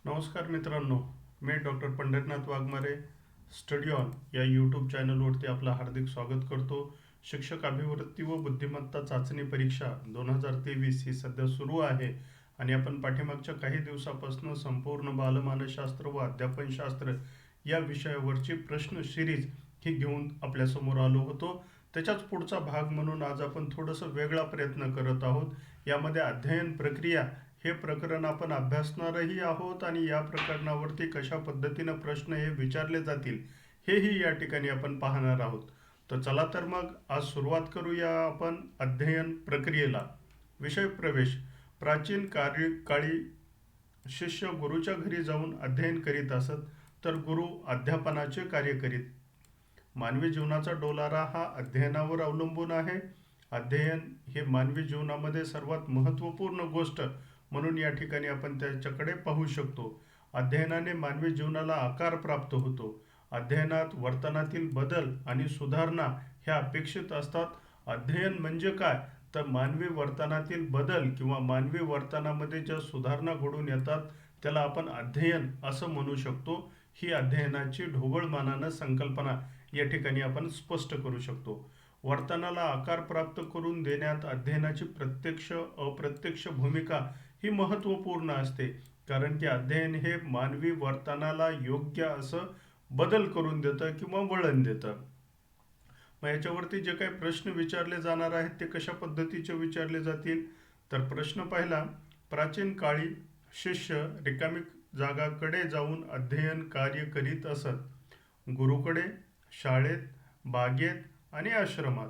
नमस्कार मित्रांनो, मी doctor Pandharnath Waghmare study on या यूट्यूब चॅनलवरती आपलं हार्दिक स्वागत करतो. शिक्षक अभिवृत्ती व बुद्धिमत्ता चाचणी परीक्षा 2023 ही सध्या सुरू आहे आणि आपण पाठीमागच्या काही दिवसापासून संपूर्ण बालमानसशास्त्र व अध्यापनशास्त्र या विषयावरची प्रश्न सिरीज ही घेऊन आपल्यासमोर आलो होतो. त्याच्याच पुढचा भाग म्हणून आज आपण थोडंसं वेगळा प्रयत्न करत आहोत. यामध्ये अध्ययन प्रक्रिया हे प्रकरण आपण अभ्यासणारही आहोत आणि या प्रकरणावरती कशा पद्धतीनं प्रश्न हे विचारले जातील हेही या ठिकाणी आपण पाहणार आहोत. तर चला तर मग आज सुरुवात करूया आपण अध्ययन प्रक्रियेला. विषय प्रवेश. प्राचीन काळी शिष्य गुरुच्या घरी जाऊन अध्ययन करीत असत, तर गुरु अध्यापनाचे कार्य करीत. मानवी जीवनाचा डोलारा हा अध्ययनावर अवलंबून आहे. अध्ययन हे मानवी जीवनामध्ये सर्वात महत्त्वपूर्ण गोष्ट म्हणून या ठिकाणी आपण त्याच्याकडे पाहू शकतो. अध्ययनाने मानवी जीवनाला आकार प्राप्त होतो. अध्ययनात वर्तनातील बदल आणि सुधारणा ह्या अपेक्षित असतात. अध्ययन म्हणजे काय, तर मानवी वर्तनातील बदल किंवा मानवी वर्तनामध्ये ज्या सुधारणा घडून येतात त्याला आपण अध्ययन असं म्हणू शकतो. ही अध्ययनाची ढोबळमानानं संकल्पना या ठिकाणी आपण स्पष्ट करू शकतो. वर्तनाला आकार प्राप्त करून देण्यात अध्ययनाची प्रत्यक्ष अप्रत्यक्ष भूमिका ही महत्त्वपूर्ण असते. कारण की अध्ययन हे मानवी वर्तनाला योग्य असं बदल करून देतं किंवा वळण देतं. मग याच्यावरती जे काही प्रश्न विचारले जाणार आहेत ते कशा पद्धतीचे विचारले जातील, तर प्रश्न पहिला. प्राचीन काळी शिष्य रिकामी जागाकडे जाऊन अध्ययन कार्य करीत असत. गुरुकडे, शाळेत, बागेत आणि आश्रमात.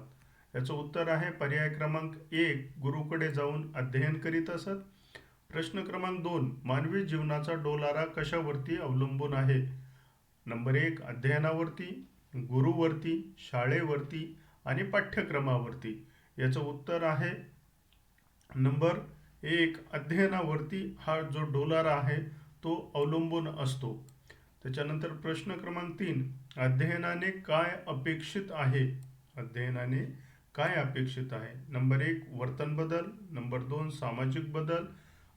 याचं उत्तर आहे पर्याय क्रमांक 1, गुरुकडे जाऊन अध्ययन करीत असत. प्रश्न क्रमांक 2, मानवी जीवनाचा डोलारा कशावरती अवलंबून आहे. नंबर 1 अध्ययनावरती, गुरुवरती, शाळेवरती आणि पाठ्यक्रमावरती. याचं उत्तर आहे नंबर 1 अध्ययनावरती हा जो डोलारा आहे तो अवलंबून असतो. त्याच्यानंतर प्रश्न क्रमांक 3, अध्ययनाने काय अपेक्षित आहे. अध्ययनाने काय अपेक्षित आहे. नंबर 1 वर्तन बदल, नंबर 2 सामाजिक बदल,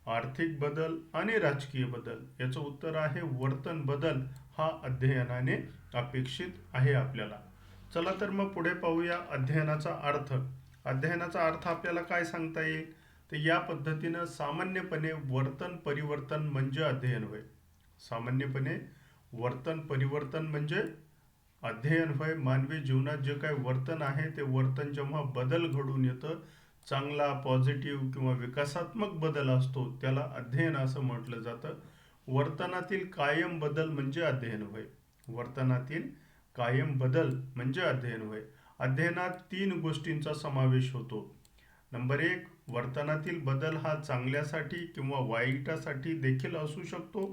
आर्थिक बदल आणि राजकीय बदल. याचं उत्तर आहे वर्तन बदल हा अध्ययनाने अपेक्षित आहे आपल्याला. चला तर मग पुढे पाहूया अध्ययनाचा अर्थ. अध्ययनाचा अर्थ आपल्याला काय सांगता येईल, तर या पद्धतीनं सामान्यपणे वर्तन परिवर्तन म्हणजे अध्ययन होय. सामान्यपणे वर्तन परिवर्तन म्हणजे अध्ययन होय. मानवी जीवनात जे काही वर्तन आहे ते वर्तन जेव्हा बदल घडून येतं, चांगला पॉझिटिव्ह किंवा विकासात्मक बदल असतो त्याला अध्ययन असं म्हटलं जातं. वर्तनातील कायम बदल म्हणजे अध्ययन होय. वर्तनातील कायम बदल म्हणजे अध्ययन होय. अध्ययनात 3 गोष्टींचा समावेश होतो. नंबर 1 वर्तनातील बदल हा चांगल्यासाठी किंवा वाईटासाठी देखील असू शकतो.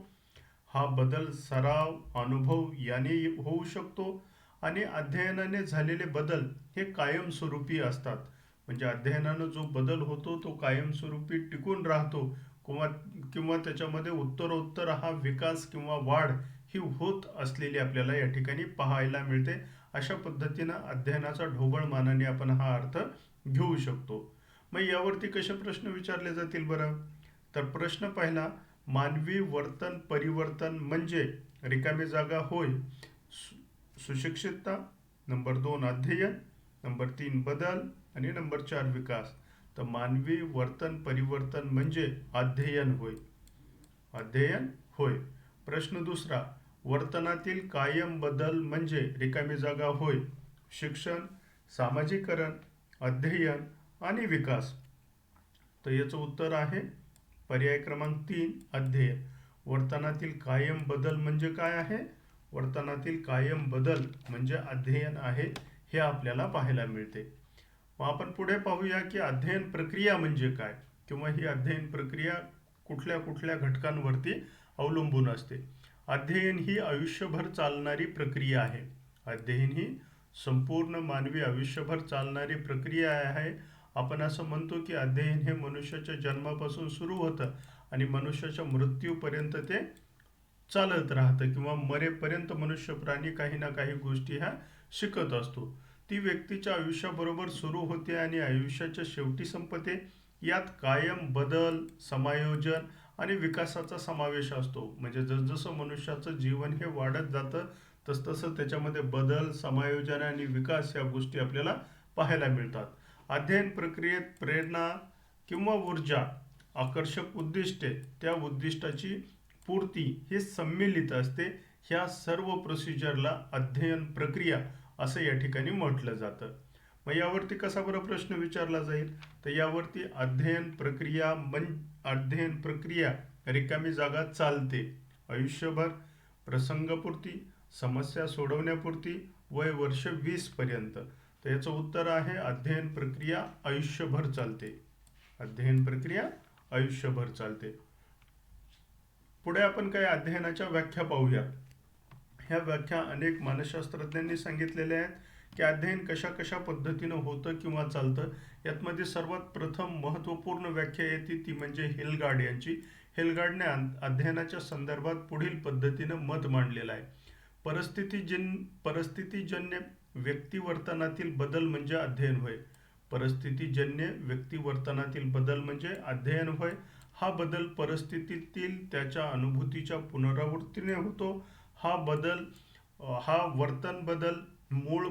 हा बदल सराव, अनुभव याने होऊ शकतो. आणि अध्ययनाने झालेले बदल हे कायमस्वरूपी असतात. म्हणजे अध्ययनानं जो बदल होतो तो कायमस्वरूपी टिकून राहतो किंवा किंवा त्याच्यामध्ये उत्तरोत्तर हा विकास किंवा वाढ ही होत असलेली आपल्याला या ठिकाणी पाहायला मिळते. अशा पद्धतीनं अध्ययनाचा ढोबळमानाने आपण हा अर्थ घेऊ शकतो. मग यावरती कसे प्रश्न विचारले जातील बरं, तर प्रश्न पहिला, मानवी वर्तन परिवर्तन म्हणजे रिकामी जागा होय, सुशिक्षितता. नंबर 2 अध्ययन, नंबर 3 बदल आणि नंबर 4 विकास. तर मानवी वर्तन परिवर्तन म्हणजे अध्ययन होय. अध्ययन होय. प्रश्न दुसरा, वर्तनातील कायम बदल म्हणजे रिकामी जागा होय, शिक्षण, सामाजिकरण, अध्ययन आणि विकास. तर याचं उत्तर आहे पर्याय क्रमांक 3 अध्ययन. वर्तनातील कायम बदल म्हणजे काय आहे, वर्तनातील कायम बदल म्हणजे अध्ययन आहे हे आपल्याला पाहायला मिळते. मग आपण पुढे पाहूया की अध्ययन प्रक्रिया म्हणजे काय किंवा ही अध्ययन प्रक्रिया कुठल्या कुठल्या घटकांवरती अवलंबून असते. अध्ययन ही आयुष्यभर चालणारी प्रक्रिया आहे. अध्ययन ही संपूर्ण मानवी आयुष्यभर चालणारी प्रक्रिया आहे. आपण असं म्हणतो की अध्ययन हे मनुष्याच्या जन्मापासून सुरू होतं आणि मनुष्याच्या मृत्यूपर्यंत ते चालत राहतं किंवा मरेपर्यंत मनुष्य प्राणी काही ना काही गोष्टी ह्या शिकत असतो. ती व्यक्तीच्या आयुष्याबरोबर सुरू होते आणि आयुष्याच्या शेवटी संपते. यात कायम बदल, समायोजन आणि विकासाचा समावेश असतो. म्हणजे जसजसं मनुष्याचं जीवन हे वाढत जातं तसतसं त्याच्यामध्ये बदल, समायोजन आणि विकास या गोष्टी आपल्याला पाहायला मिळतात. अध्ययन प्रक्रियेत प्रेरणा किंवा ऊर्जा, आकर्षक उद्दिष्टे, त्या उद्दिष्टाची पूर्ती हे सम्मिलित असते. ह्या सर्व प्रोसिजरला अध्ययन प्रक्रिया असं या ठिकाणी म्हटलं जातं. मग यावरती कसा बरं प्रश्न विचारला जाईल, तर यावरती अध्ययन प्रक्रिया रिकामी जागा चालते आयुष्यभर, प्रसंगपूर्ती, समस्या सोडवण्यापुरती, वय वर्ष 20 पर्यंत. तर याचं उत्तर आहे अध्ययन प्रक्रिया आयुष्यभर चालते. अध्ययन प्रक्रिया आयुष्यभर चालते. पुढे आपण काही अध्ययनाच्या व्याख्या पाहूयात. ह्या व्याख्या अनेक मानसशास्त्रज्ञांनी सांगितलेल्या आहेत की अध्ययन कशा कशा पद्धतीनं होतं किंवा चालतं. यातमध्ये सर्वात प्रथम महत्त्वपूर्ण व्याख्या येते ती म्हणजे हेलगार्ड यांची. हेलगार्डने अध्ययनाच्या संदर्भात पुढील पद्धतीनं मत मांडलेलं आहे. परिस्थितीजन्य व्यक्तिवर्तनातील बदल म्हणजे अध्ययन होय. परिस्थितीजन्य व्यक्तिवर्तनातील बदल म्हणजे अध्ययन होय. हा बदल परिस्थितीतील त्याच्या अनुभूतीच्या पुनरावृत्तीने होतो. हा वर्तन बदल मूळ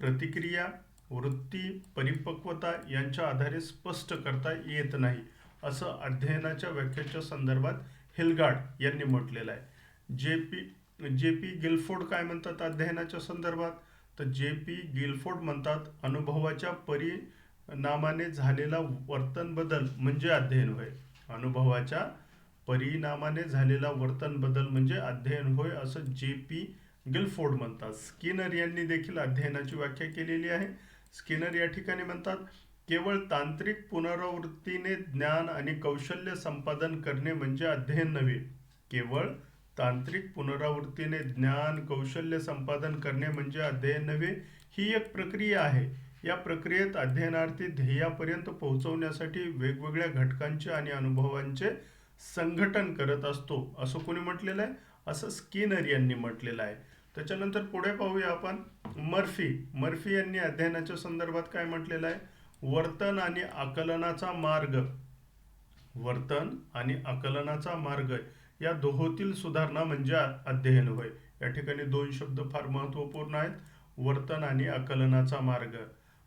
प्रतिक्रिया, वृत्ती, परिपक्वता यांच्या आधारे स्पष्ट करता येत नाही, असं अध्ययनाच्या व्याख्येच्या संदर्भात हेलगार्ड यांनी म्हटलेलं आहे. जे पी गिलफोर्ड काय म्हणतात अध्ययनाच्या संदर्भात, तर जे पी गिलफोर्ड म्हणतात अनुभवाच्या परिणामाने झालेला वर्तन बदल म्हणजे अध्ययन होय. अनुभवाच्या परिणामाने झालेला वर्तन बदल म्हणजे अध्ययन होय, असं जे पी गिलफोर्ड म्हणतात. स्किनर यांनी देखील अध्ययनाची व्याख्या केलेली आहे. स्किनर या ठिकाणी म्हणतात केवळ तांत्रिक पुनरावृत्तीने ज्ञान आणि कौशल्य संपादन करणे म्हणजे अध्ययन नव्हे. केवळ तांत्रिक पुनरावृत्तीने ज्ञान कौशल्य संपादन करणे म्हणजे अध्ययन नव्हे. ही एक प्रक्रिया आहे. या प्रक्रियेत अध्ययनार्थी ध्येयापर्यंत पोहोचवण्यासाठी वेगवेगळ्या घटकांचे आणि अनुभवांचे संघटन करत असतो, असं कोणी म्हटलेलं आहे, असं स्किनर यांनी म्हटलेलं आहे. त्याच्यानंतर पुढे पाहूया आपण मर्फी यांनी अध्ययनाच्या संदर्भात काय म्हटलेलं आहे. वर्तन आणि आकलनाचा मार्ग या दोहोतील सुधारणा म्हणजे अध्ययन होय. या ठिकाणी दोन शब्द फार महत्वपूर्ण आहेत. वर्तन आणि आकलनाचा मार्ग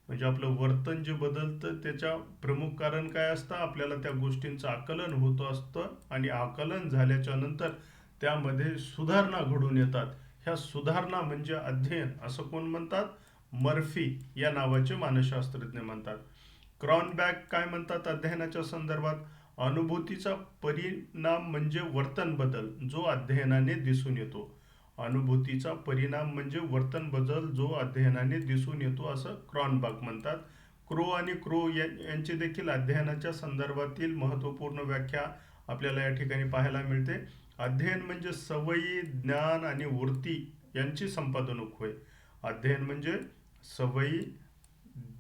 म्हणजे आपलं वर्तन जे बदलतं त्याच्या प्रमुख कारण काय असतं, आपल्याला त्या गोष्टींचं आकलन होत असतं आणि आकलन झाल्याच्या नंतर त्यामध्ये सुधारणा घडून येतात. ह्या सुधारणा म्हणजे अध्ययन, असं कोण म्हणतात, मर्फी या नावाचे मानसशास्त्रज्ञ म्हणतात. क्रॉनबॅक काय म्हणतात अध्ययनाच्या संदर्भात, अनुभूतीचा परिणाम म्हणजे वर्तन बदल जो अध्ययनाने दिसून येतो. अनुभूतीचा परिणाम म्हणजे वर्तन बदल जो अध्ययनाने दिसून येतो, असं क्रॉनबॅक म्हणतात. क्रो यांची देखील अध्ययनाच्या संदर्भातील महत्त्वपूर्ण व्याख्या आपल्याला या ठिकाणी पाहायला मिळते. अध्ययन म्हणजे सवयी, ज्ञान आणि वृत्ती यांची संपादनूक होय. अध्ययन म्हणजे सवयी,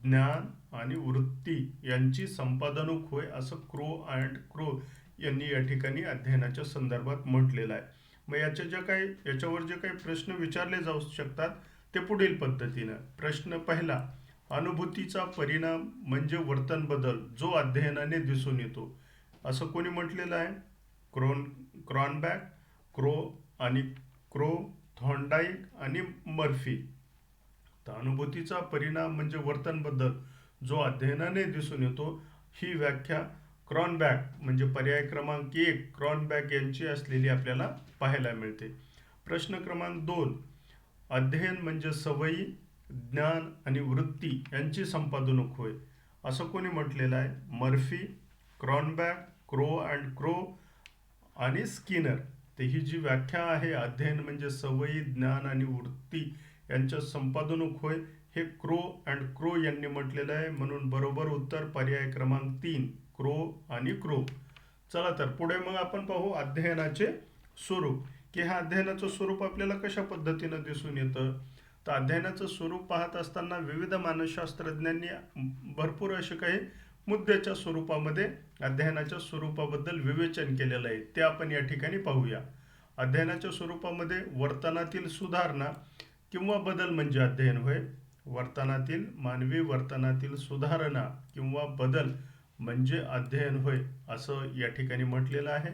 ज्ञान आणि वृत्ती यांची संपादनूक होय, असं क्रो यांनी या ठिकाणी अध्ययनाच्या संदर्भात म्हटलेलं आहे. मग याच्यावर जे काही प्रश्न विचारले जाऊ शकतात ते पुढील पद्धतीनं. प्रश्न पहिला, अनुभूतीचा परिणाम म्हणजे वर्तन बदल जो अध्ययनाने दिसून येतो, असं कोणी म्हटलेलं आहे. क्रॉनबॅक, क्रो, थॉर्नडाईक आणि मर्फी. तर अनुभूतीचा परिणाम म्हणजे वर्तन बदल जो अध्ययनाने दिसून येतो, ही व्याख्या क्रॉनबॅक म्हणजे पर्याय क्रमांक 1 क्रॉनबॅक यांची असलेली आपल्याला पाहायला मिळते. प्रश्न क्रमांक 2, अध्ययन म्हणजे सवयी, ज्ञान आणि वृत्ती यांची संपादनूक होय, असं कोणी म्हटलेलं आहे. मर्फी, क्रॉनबॅक, क्रो आणि स्किनर. तर ही जी व्याख्या आहे, अध्ययन म्हणजे सवयी, ज्ञान आणि वृत्ती यांच्या संपादनूक होय, हे क्रो यांनी म्हटलेलं आहे. म्हणून बरोबर उत्तर पर्याय क्रमांक 3 क्रो. चला तर पुढे मग आपण पाहू अध्ययनाचे स्वरूप, की ह्या अध्ययनाचं स्वरूप आपल्याला कशा पद्धतीनं दिसून येतं. तर अध्ययनाचं स्वरूप पाहत असताना विविध मानसशास्त्रज्ञांनी भरपूर असे काही मुद्द्याच्या स्वरूपामध्ये अध्ययनाच्या स्वरूपाबद्दल विवेचन केलेलं आहे, ते आपण या ठिकाणी पाहूया. अध्ययनाच्या स्वरूपामध्ये वर्तनातील सुधारणा किंवा बदल म्हणजे अध्ययन होय. मानवी वर्तनातील सुधारणा किंवा बदल म्हणजे अध्ययन होय, असं या ठिकाणी म्हटलेलं आहे.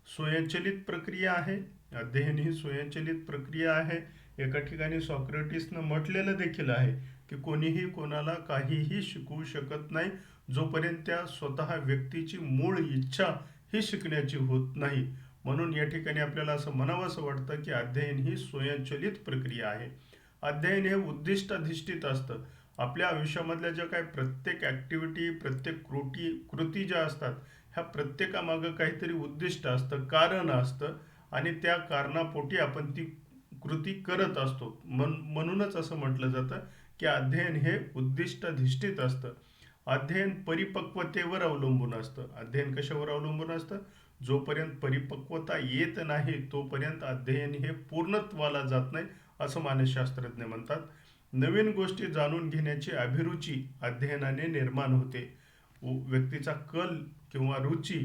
स्वयंचलित प्रक्रिया आहे. अध्ययन ही स्वयंचलित प्रक्रिया आहे. एका ठिकाणी सॉक्रेटिसनं म्हटलेलं देखील आहे की कोणीही कोणाला काहीही शिकवू शकत नाही जोपर्यंत त्या स्वतः व्यक्तीची मूळ इच्छा ही शिकण्याची होत नाही. म्हणून या ठिकाणी आपल्याला असं म्हणावंसं वाटतं की अध्ययन ही स्वयंचलित प्रक्रिया आहे. अध्ययन हे उद्दिष्टाधिष्ठित असतं. आपल्या आयुष्यामधल्या ज्या काही प्रत्येक ॲक्टिव्हिटी, प्रत्येक कृती ज्या असतात, ह्या प्रत्येकामागं काहीतरी उद्दिष्ट असतं, कारण असतं आणि त्या कारणापोटी आपण ती कृती करत असतो. म्हणूनच असं म्हटलं जातं की अध्ययन हे उद्दिष्टाधिष्ठित असतं. अध्ययन परिपक्वतेवर अवलंबून असतं. अध्ययन कशावर अवलंबून असतं? जोपर्यंत परिपक्वता येत नाही तोपर्यंत अध्ययन हे पूर्णत्वाला जात नाही, असं मानसशास्त्रज्ञ म्हणतात. नवीन गोष्टी जाणून घेण्याची अभिरुची अध्ययनाने निर्माण होते. व्यक्तीचा कल किंवा रुची,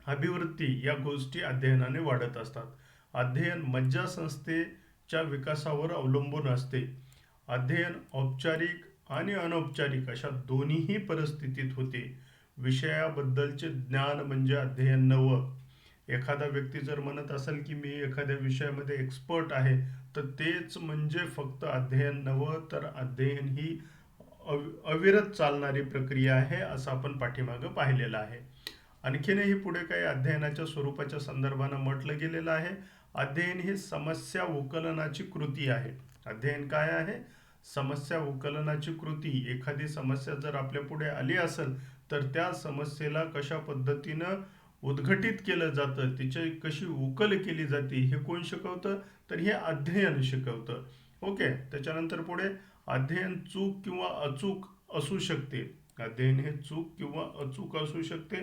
अभिवृत्ती या गोष्टी अध्ययनाने वाढत असतात. अध्ययन मज्जासंस्थेच्या विकासावर अवलंबून असते. अध्ययन औपचारिक आणि अनौपचारिक अशा दोन्हीही परिस्थितीत होते. विषयाबद्दलचे ज्ञान म्हणजे अध्ययन नवं. एखादा व्यक्ती जर म्हणत असेल की मी एखाद्या विषयामध्ये एक्सपर्ट आहे, तर तेच म्हणजे फक्त अध्ययन नवं. तर अध्ययन ही अविरत चालणारी प्रक्रिया आहे, असं आपण पाठीमागं पाहिलेलं आहे. आणखीनही पुढे काही अध्ययनाच्या स्वरूपाच्या संदर्भानं म्हटलं गेलेलं आहे. अध्ययन ही समस्या उकलनाची कृती आहे. अध्ययन काय आहे? समस्या उकलनाची कृती. एखादी समस्या जर आपल्या पुढे आली असेल तर त्या समस्येला कशा पद्धतीनं उद्घटित केलं जातं, तिची कशी उकल केली जाते, हे कोण शिकवतं? तर हे अध्ययन शिकवतं. ओके. त्याच्यानंतर पुढे अध्ययन चूक किंवा अचूक असू शकते. अध्ययन हे चूक किंवा अचूक असू शकते.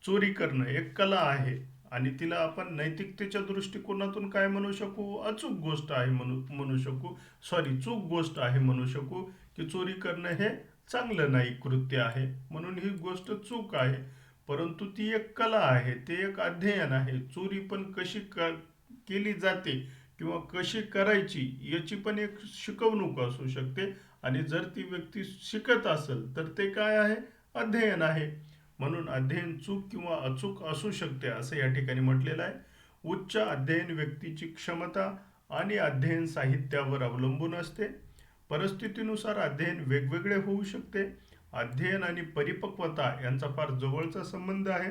चोरी करणं एक कला आहे आणि तिला आपण नैतिकतेच्या दृष्टिकोनातून काय म्हणू शकू? अचूक गोष्ट आहे म्हणू शकू. सॉरी, चूक गोष्ट आहे म्हणू शकू. की चोरी करणं हे चांगलं नाही, कृत्य आहे, म्हणून ही गोष्ट चूक आहे. परंतु ती एक कला आहे, ते एक अध्ययन आहे. चोरी पण कशी केली जाते किंवा कशी करायची याची पण एक शिकवणूक असू शकते. आणि जर ती व्यक्ती शिकत असेल तर ते काय आहे? अध्ययन आहे. म्हणून अध्ययन चूक किंवा अचूक असू शकते, असं या ठिकाणी म्हटलेलं आहे. उच्च अध्ययन व्यक्तीची क्षमता आणि अध्ययन साहित्यावर अवलंबून असते. परिस्थितीनुसार अध्ययन वेगवेगळे होऊ शकते. अध्ययन आणि परिपक्वता यांचा फार जवळचा संबंध आहे.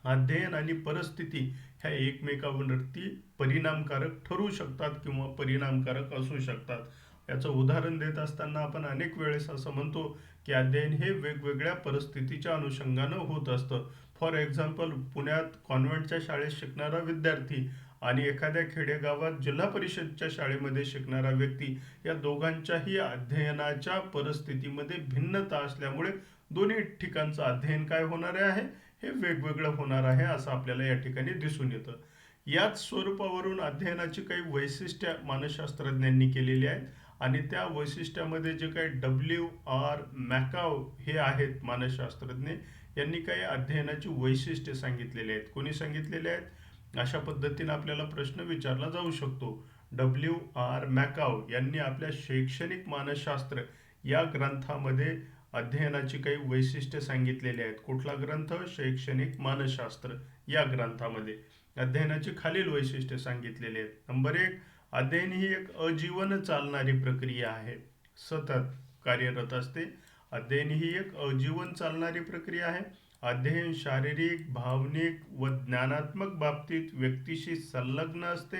अध्ययन आणि परिस्थिती ह्या एकमेकांवरती परिणामकारक ठरू शकतात किंवा परिणामकारक असू शकतात. याचं उदाहरण देत असताना आपण अनेक वेळेस असं म्हणतो की अध्ययन हे वेगवेगळ्या परिस्थितीच्या अनुषंगानं होत असतं. फॉर एक्झाम्पल, पुण्यात कॉन्व्हेंटच्या शाळेत शिकणारा विद्यार्थी आणि एखाद्या खेडेगावात जिल्हा परिषदच्या शाळेमध्ये शिकणारा व्यक्ती, या दोघांच्याही अध्ययनाच्या परिस्थितीमध्ये भिन्नता असल्यामुळे दोन्ही ठिकाणचं अध्ययन काय होणार आहे? हे वेगवेगळं होणार आहे, असं आपल्याला या ठिकाणी दिसून येतं. याच स्वरूपावरून अध्ययनाची काही वैशिष्ट्ये मानसशास्त्रज्ञांनी केलेली आहेत आणि त्या वैशिष्ट्यामध्ये जे काही W.R. मॅकाव हे आहेत मानसशास्त्रज्ञ, यांनी काही अध्ययनाची वैशिष्ट्ये सांगितलेली आहेत. कोणी सांगितलेले आहेत? अशा पद्धतीने आपल्याला प्रश्न विचारला जाऊ शकतो. W.R. मॅकाव यांनी आपल्या शैक्षणिक मानसशास्त्र या ग्रंथामध्ये अध्ययनाची काही वैशिष्ट्ये सांगितलेली आहेत. कुठला ग्रंथ? शैक्षणिक मानसशास्त्र या ग्रंथामध्ये अध्ययनाची खालील वैशिष्ट्ये सांगितलेली आहेत. नंबर 1, अध्ययन ही एक अजीवन चालणारी प्रक्रिया आहे, सतत कार्यरत असते. अध्ययन ही एक अजीवन चालणारी प्रक्रिया आहे. अध्ययन शारीरिक, भावनिक व ज्ञानात्मक बाबतीत व्यक्तीशी संलग्न असते.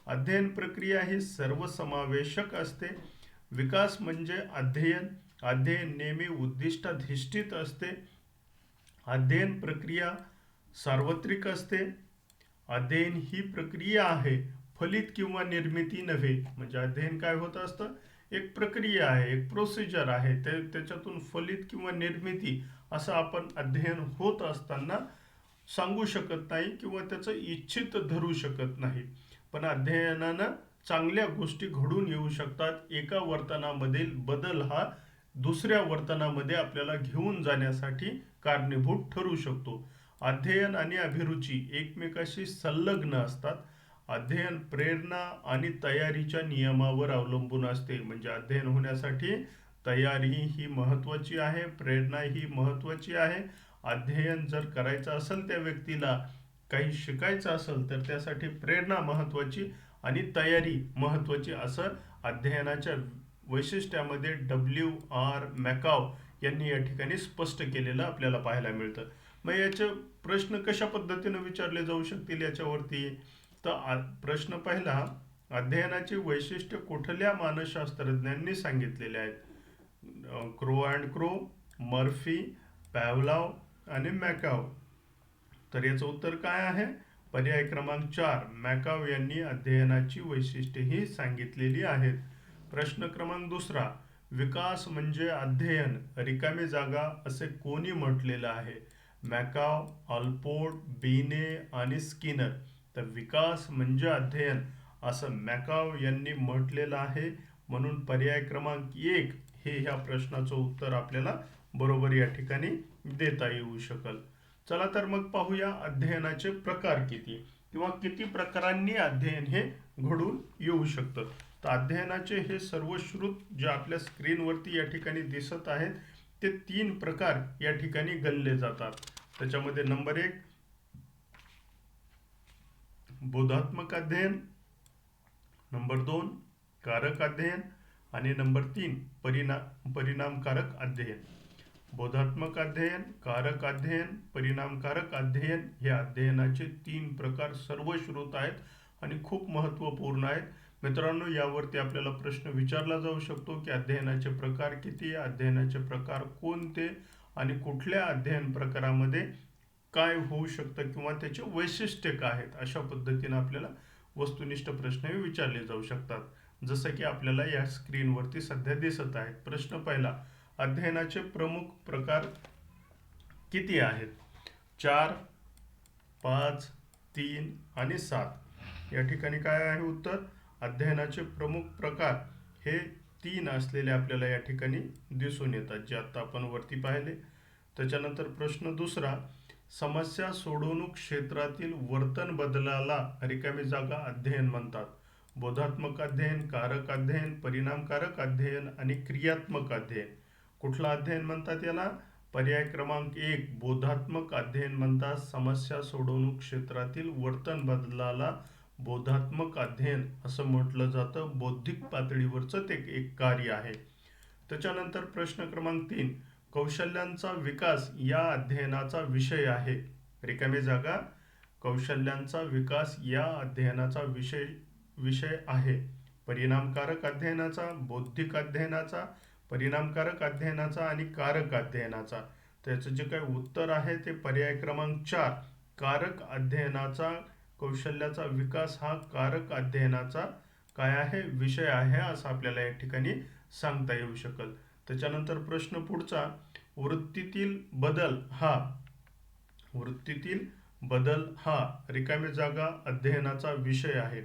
अध्ययन प्रक्रिया ही सर्वसमावेशक असते. विकास म्हणजे अध्ययन. अध्ययन नेहमी उद्दिष्टाधिष्ठित असते. अध्ययन प्रक्रिया सार्वत्रिक असते. अध्ययन ही प्रक्रिया आहे, फलित किंवा निर्मिती नव्हे. म्हणजे अध्ययन काय होत असतं? एक प्रक्रिया आहे, एक प्रोसिजर आहे. त्याच्यातून फलित किंवा निर्मिती असं आपण अध्ययन होत असताना सांगू शकत नाही किंवा त्याचं इच्छित धरू शकत नाही. पण अध्ययनानं चांगल्या गोष्टी घडून येऊ शकतात. एका वर्तनामधील बदल हा दुसऱ्या वर्तनामध्ये आपल्याला घेऊन जाण्यासाठी कारणीभूत ठरू शकतो. अध्ययन आणि अभिरुची एकमेकाशी संलग्न असतात. अध्ययन प्रेरणा आणि तयारीच्या नियमावर अवलंबून असते. म्हणजे अध्ययन होण्यासाठी तयारी ही महत्त्वाची आहे, प्रेरणा ही महत्त्वाची आहे. अध्ययन जर करायचं असेल त्या व्यक्तीला, काही शिकायचं असेल तर त्यासाठी प्रेरणा महत्त्वाची आणि तयारी महत्त्वाची, असं अध्ययनाच्या वैशिष्ट्यामध्ये W.R. मॅकाव यांनी या ठिकाणी स्पष्ट केलेलं आपल्याला पाहायला मिळतं. मग याचे प्रश्न कशा पद्धतीने विचारले जाऊ शकतील याच्यावरती? तर प्रश्न पहिला, अध्ययनाची वैशिष्ट्य कुठल्या मानसशास्त्रज्ञांनी सांगितलेले आहेत? क्रो अँड क्रो, मर्फी, पॅव्लाव आणि मॅकाव. तर याचं उत्तर काय आहे? पर्याय क्रमांक 4, मॅकाव यांनी अध्ययनाची वैशिष्ट्ये ही सांगितलेली आहेत. प्रश्न क्रमांक दुसरा, विकास म्हणजे अध्ययन, रिकामी जागा असे कोणी म्हटलेलं आहे? मॅकाव, ऑलपोर्ट, बीने आणि स्किनर. तर विकास म्हणजे अध्ययन असं मॅकाव यांनी म्हटलेलं आहे. म्हणून पर्याय क्रमांक 1 हे ह्या प्रश्नाचं उत्तर आपल्याला बरोबर या ठिकाणी देता येऊ शकल. चला तर मग पाहूया अध्ययनाचे प्रकार किती, किंवा किती प्रकारांनी अध्ययन हे घडून येऊ शकतं. तर अध्ययनाचे हे सर्वश्रुत जे आपल्या स्क्रीनवरती या ठिकाणी दिसत आहेत ते 3 प्रकार या ठिकाणी गणले जातात. त्याच्यामध्ये नंबर 1 बोधात्मक अध्ययन, नंबर 2 कारक अध्ययन आणि नंबर 3 परिणामकारक अध्ययन. बोधात्मक अध्ययन, कारक अध्ययन, परिणामकारक अध्ययन हे अध्ययनाचे 3 प्रकार सर्वश्रुत आहेत आणि खूप महत्त्वपूर्ण आहेत. मित्रांनो, यावरती आपल्याला प्रश्न विचारला जाऊ शकतो की अध्ययनाचे प्रकार किती, अध्ययनाचे प्रकार कोणते आणि कुठल्या अध्ययन प्रकारामध्ये काय होऊ शकतं किंवा त्याचे वैशिष्ट्य काय आहेत. अशा पद्धतीने आपल्याला वस्तुनिष्ठ प्रश्न विचारले जाऊ शकतात, जसं की आपल्याला या स्क्रीनवरती सध्या दिसत आहेत. प्रश्न पहिला, अध्ययनाचे प्रमुख प्रकार किती आहेत? 4, 5, 3 आणि 7. या ठिकाणी काय आहे उत्तर? अध्ययनाचे प्रमुख प्रकार हे 3 असलेले आपल्याला या ठिकाणी दिसून येतात, जे आता आपण वरती पाहिले. त्याच्यानंतर प्रश्न दुसरा, समस्या सोडवणूक क्षेत्रातील वर्तन बदलाला रिकामी जागा अध्ययन म्हणतात. बोधात्मक अध्ययन, कारक अध्ययन, परिणामकारक अध्ययन आणि क्रियात्मक अध्ययन. कुठलं अध्ययन म्हणतात याला? पर्याय क्रमांक 1 बोधात्मक अध्ययन म्हणतात. समस्या सोडवणूक क्षेत्रातील वर्तन बदलाला बोधात्मक अध्ययन असं म्हटलं जातं. बौद्धिक पातळीवरचं ते एक कार्य आहे. त्याच्यानंतर प्रश्न क्रमांक 3, कौशल्यांचा विकास या अध्ययनाचा विषय आहे. रिकामी जागा, कौशल्यांचा विकास या अध्ययनाचा विषय आहे. परिणामकारक अध्ययनाचा, बौद्धिक अध्ययनाचा, परिणामकारक अध्ययनाचा आणि कारक अध्ययनाचा. त्याचं जे काही उत्तर आहे ते पर्याय क्रमांक 4 कारक अध्ययनाचा. कौशल्याचा विकास हा कारक अध्ययनाचा काय आहे? विषय आहे, असं आपल्याला या ठिकाणी सांगता येऊ शकल. त्याच्यानंतर प्रश्न पुढचा, वृत्तीतील बदल हा रिकामी जागा अध्ययनाचा विषय आहे.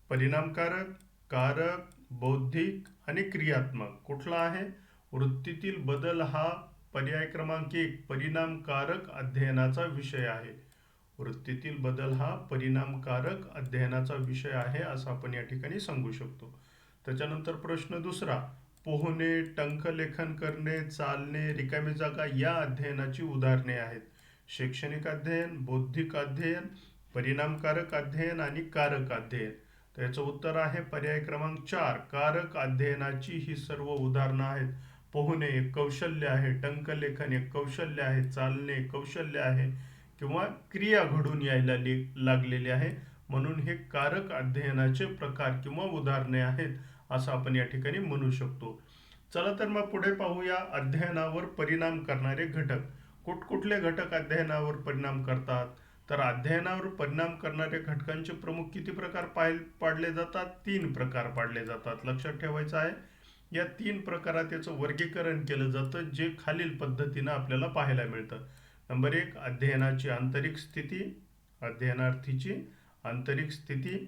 परिणामकारक, कारक, बौद्धिक आणि क्रियात्मक. कुठला आहे? वृत्तीतील बदल हा पर्याय क्रमांक 1 परिणामकारक अध्ययनाचा विषय आहे. वृत्तीतील बदल हा परिणामकारक अध्ययनाचा विषय आहे, असं आपण या ठिकाणी सांगू शकतो. त्याच्यानंतर प्रश्न दुसरा, पोहणे, टंकलेखन करणे, चालणे, रिकामी जागा या अध्ययनाची उदाहरणे आहेत. शैक्षणिक अध्ययन, बौद्धिक अध्ययन, परिणामकारक अध्ययन आणि कारक अध्ययन. त्याचं उत्तर आहे पर्याय क्रमांक 4 कारक अध्ययनाची ही सर्व उदाहरणं आहेत. पोहणे एक कौशल्य आहे, टंकलेखन एक कौशल्य आहे, चालणे एक कौशल्य आहे किंवा क्रिया घडून यायला लागलेली आहे. म्हणून हे कारक अध्ययनाचे प्रकार किंवा उदाहरणे आहेत, असं आपण या ठिकाणी म्हणू शकतो. चला तर मग पुढे पाहूया अध्ययनावर परिणाम करणारे घटक. कुठकुठले घटक अध्ययनावर परिणाम करतात? तर अध्ययनावर परिणाम करणाऱ्या घटकांचे प्रमुख किती प्रकार पाडले जातात? 3 प्रकार पाडले जातात. लक्षात ठेवायचं आहे, या 3 प्रकारात याचं वर्गीकरण केलं जातं, जे खालील पद्धतीनं आपल्याला पाहायला मिळतं. नंबर 1 अध्ययनाची आंतरिक स्थिती, अध्ययनार्थीची आंतरिक स्थिती.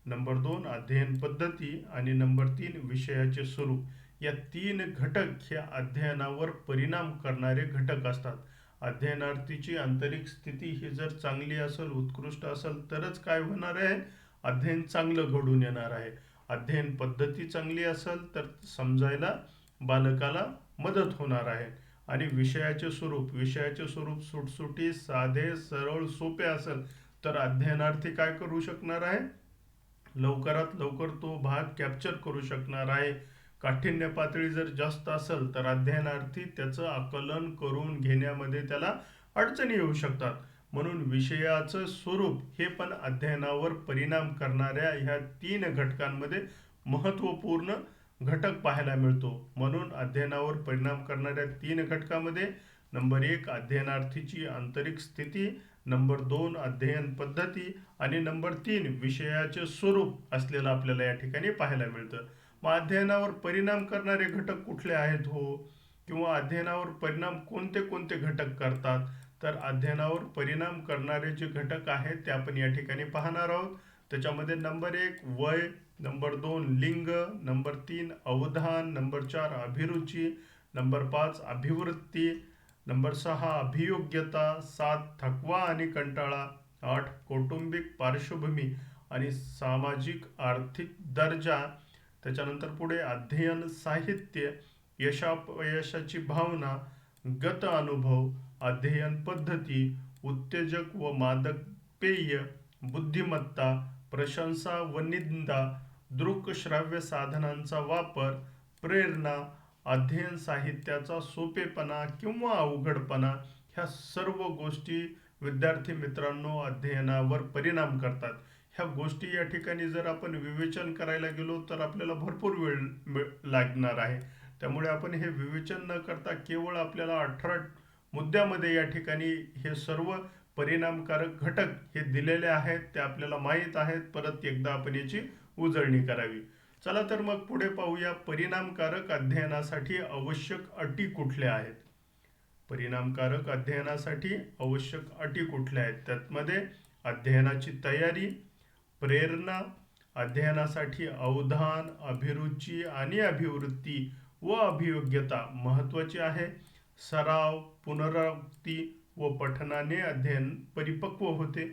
नंबर 2 अध्ययन पद्धती आणि नंबर 3 विषयाचे स्वरूप. या 3 घटक हे अध्ययनावर परिणाम करणारे घटक असतात. अध्ययनार्थीची आंतरिक स्थिती ही जर चांगली असेल, उत्कृष्ट असेल, तरच काय होणार आहे? अध्ययन चांगलं घडून येणार आहे. अध्ययन पद्धती चांगली असेल तर समजायला बालकाला मदत होणार आहे. आणि विषयाचे स्वरूप सुटसुटीत, साधे, सरळ, सोपे असेल तर अध्ययनार्थी काय करू शकणार आहे, लवकरात लवकर तो भाग कॅप्चर करू शकणार आहे. काठिण्य पातळी जर जास्त असेल तर अध्ययनार्थी त्याचं आकलन करून घेण्यामध्ये त्याला अडचणी येऊ शकतात. म्हणून विषयाचं स्वरूप हे पण अध्ययनावर परिणाम करणाऱ्या ह्या 3 घटकांमध्ये महत्त्वपूर्ण घटक पाहायला मिळतो. म्हणून अध्ययनावर परिणाम करणाऱ्या 3 घटकामध्ये नंबर 1 अध्ययनार्थीची आंतरिक स्थिती, नंबर 2 अध्ययन पद्धती आणि नंबर 3 विषयाचे स्वरूप असलेलं आपल्याला या ठिकाणी पाहायला मिळतं. मग अध्ययनावर परिणाम करणारे घटक कुठले आहेत हो, किंवा अध्ययनावर परिणाम कोणते कोणते घटक करतात, तर अध्ययनावर परिणाम करणारे जे घटक आहेत ते आपण या ठिकाणी पाहणार आहोत. त्याच्यामध्ये नंबर 1 वय, नंबर 2 लिंग, नंबर 3 अवधान, नंबर 4 अभिरुची, नंबर 5 अभिवृत्ती, नंबर 6 अभियोग्यता, 7 थकवा आणि कंटाळा, 8 कौटुंबिक पार्श्वभूमी आणि सामाजिक आर्थिक दर्जा, त्याच्यानंतर पुढे अध्ययन साहित्य, यशापयशाची भावना, गत अनुभव, अध्ययन पद्धती, उत्तेजक व मादक पेय, बुद्धिमत्ता, प्रशंसा व निंदा, दृकश्राव्य साधनांचा वापर, प्रेरणा, अध्ययन साहित्याचा सोपेपणा किंवा अवघडपणा, ह्या सर्व गोष्टी विद्यार्थी मित्रांनो अध्ययनावर परिणाम करतात. ह्या गोष्टी या ठिकाणी जर आपण विवेचन करायला गेलो तर आपल्याला भरपूर वेळ लागणार आहे. त्यामुळे आपण हे विवेचन न करता केवळ आपल्याला 18 मुद्द्यामध्ये या ठिकाणी हे सर्व परिणामकारक घटक हे दिलेले आहेत, ते आपल्याला माहीत आहेत. परत एकदा आपण याची उजळणी करावी. चला तर मग पुढे पाहूया, परिणामकारक अध्ययनासाठी आवश्यक अटी कुठल्या आहेत. परिणामकारक अध्ययनासाठी आवश्यक अटी कुठल्या आहेत, त्यामध्ये अध्ययनाची तयारी, प्रेरणा, अध्ययनासाठी अवधान, अभिरुची आणि अभिवृत्ती व अभियोग्यता महत्त्वाची आहे. सराव, पुनरावृत्ती व पठनाने अध्ययन परिपक्व होते.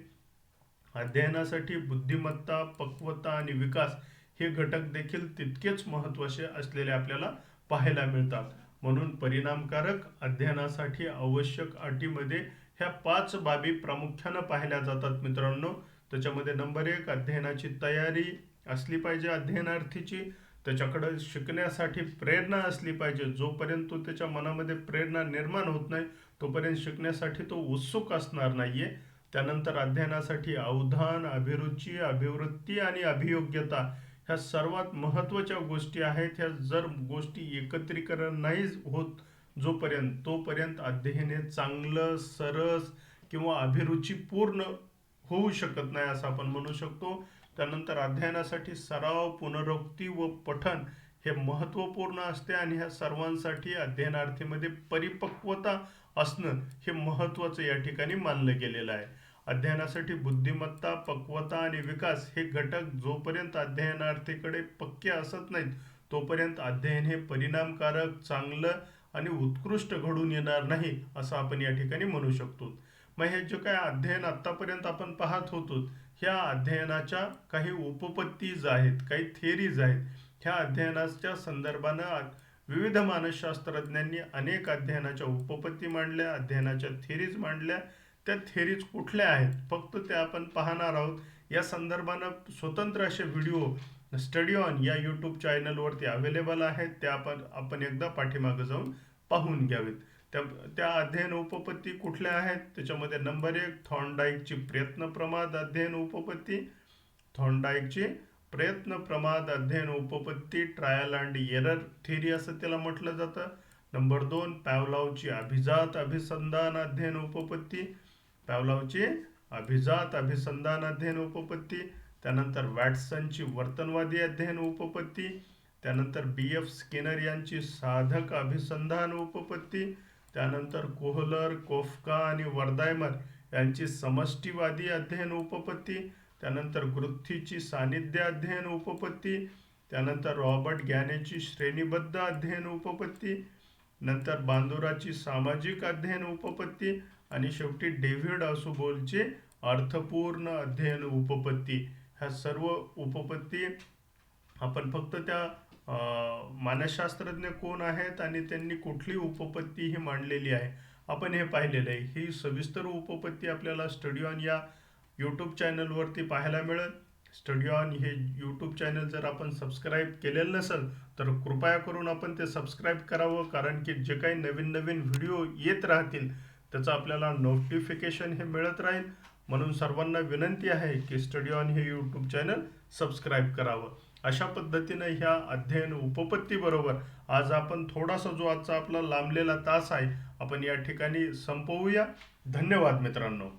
अध्ययनासाठी बुद्धिमत्ता, पक्वता आणि विकास हे घटक देखील तितकेच महत्त्वाचे असलेले आपल्याला पाहायला मिळतात. म्हणून परिणामकारक अध्ययनासाठी आवश्यक अटीमध्ये ह्या 5 बाबी प्रामुख्यानं पाहिल्या जातात मित्रांनो. त्याच्यामध्ये नंबर 1 अध्ययनाची तयारी असली पाहिजे अध्ययनार्थीची. त्याच्याकडे शिकण्यासाठी प्रेरणा असली पाहिजे. जोपर्यंत तो त्याच्या मनामध्ये प्रेरणा निर्माण होत नाही तोपर्यंत शिकण्यासाठी तो उत्सुक असणार नाहीये. त्यानंतर अध्ययनासाठी अवधान, अभिरुची, अभिवृत्ती आणि अभियोग्यता ह्या सर्वात महत्त्वाच्या गोष्टी आहेत. ह्या जर गोष्टी एकत्रीकरण नाही होत तोपर्यंत अध्ययन हे चांगलं, सरस किंवा अभिरुचीपूर्ण होऊ शकत नाही असं आपण म्हणू शकतो. त्यानंतर अध्ययनासाठी सराव, पुनरावृत्ती व पठण हे महत्त्वपूर्ण असते आणि ह्या सर्वांसाठी अध्ययनार्थीमध्ये परिपक्वता असणं हे महत्त्वाचं या ठिकाणी मानलं गेलेलं आहे. अध्ययनासाठी बुद्धिमत्ता, पक्वता आणि विकास हे घटक जोपर्यंत अध्ययनार्थीकडे पक्के असत नाहीत तोपर्यंत अध्ययन हे परिणामकारक, चांगलं आणि उत्कृष्ट घडून येणार नाही असं आपण या ठिकाणी म्हणू शकतो. मग हे जे काय अध्ययन आतापर्यंत आपण पाहत होतो, ह्या अध्ययनाच्या काही उपपत्तीज आहेत, काही थिअरीज आहेत. ह्या अध्ययनाच्या संदर्भानं विविध मानसशास्त्रज्ञांनी अनेक अध्ययनाच्या उपपत्ती मांडल्या, अध्ययनाच्या थिअरीज मांडल्या. त्या थिअरीज कुठल्या आहेत फक्त त्या आपण पाहणार आहोत. या संदर्भानं स्वतंत्र असे व्हिडिओ स्टडी ऑन या यूट्यूब चॅनलवरती अवेलेबल आहेत. त्या आपण एकदा पाठीमागे जाऊन पाहून घ्यावेत. त्या अध्ययन उपपत्ती कुठल्या आहेत, त्याच्यामध्ये नंबर 1 थॉर्नडाईकची प्रयत्न प्रमाद अध्ययन उपपत्ती. थॉर्नडाईकची प्रयत्न प्रमाद अध्ययन उपपत्ती, ट्रायल अँड एरर थिअरी असं त्याला म्हटलं जातं. नंबर 2 पॅवलॉवची अभिजात अभिसंधान अध्ययन उपपत्ती. पॅवलॉवची अभिजात अभिसंधान अध्ययन उपपत्ती. त्यानंतर वॅटसनची वर्तनवादी अध्ययन उपपत्ती. त्यानंतर B.F. स्किनर यांची साधक अभिसंधान उपपत्ती. त्यानंतर कोहलर, कोफ्का आणि वर्दायमर यांची समष्टीवादी अध्ययन उपपत्ती. त्यानंतर ग्रुथीची सानिध्य अध्ययन उपपत्ती. त्यानंतर रॉबर्ट गॅनेची श्रेणीबद्ध अध्ययन उपपत्ती. नंतर बांदुराची सामाजिक अध्ययन उपपत्ती आणि शेवटी डेव्हिड असुबोलची अर्थपूर्ण अध्ययन उपपत्ती. ह्या सर्व उपपत्ती आपण फक्त त्या मानसशास्त्रज्ञ कोण आहेत आणि त्यांनी कुठली उपपत्ती ही मांडलेली आहे आपण हे पाहिलेलं आहे. ही सविस्तर उपपत्ती आपल्याला स्टडी ऑन या यूट्यूब चॅनलवरती पाहायला मिळेल. स्टडी ऑन हे यूट्यूब चॅनल जर आपण सबस्क्राईब केलेलं नसेल तर कृपया करून आपण ते सबस्क्राईब करावं, कारण की जे काही नवीन नवीन व्हिडिओ येत राहतील त्याचं आपल्याला नोटिफिकेशन हे मिळत राहील. म्हणून सर्वांना विनंती आहे की स्टडी ऑन हे यूट्यूब चॅनल सबस्क्राईब करावं. अशा पद्धतीनं ह्या अध्ययन उपपत्ती बरोबर आज आपण थोडासा जो आजचा आपला लांबलेला तास आहे आपण या ठिकाणी संपवूया. धन्यवाद मित्रांनो.